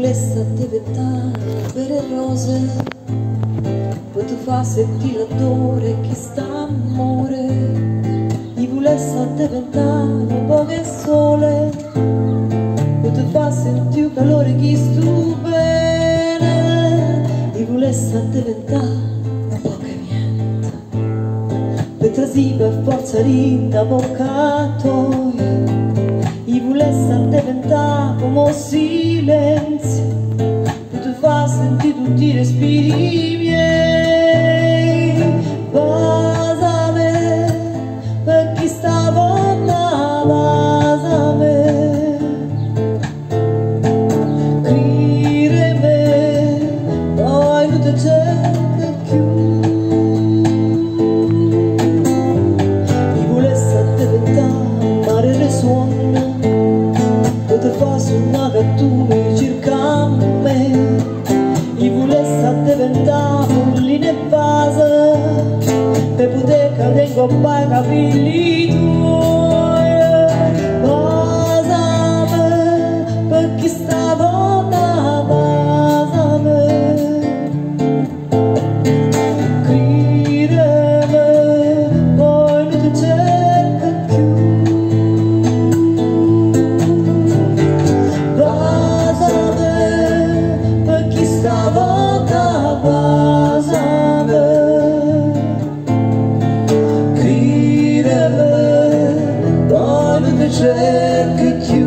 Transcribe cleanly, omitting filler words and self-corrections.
volesse diventare per rose, poi tu fa sentire l'odore che sta amore, gli volesse diventare un po' che sole, poi tu fa sentire il calore che stu bene, gli volesse diventare un po' che niente, per trasì per forza linda boccato, gli volesse diventare come silenzio, e tu fa sentire tutti i respiri miei. Basame, per chi stavo là, basame, crireme, poi non ti cerco più. Gli volesse diventare mare del suono, te fas una che tu mi cerca me, gli volesse diventare pulline e base, per poter cadere in coppa i capelli tuoi. Basame, per chi stavo da basame, crideme, poi non ti cerca più. Cerchi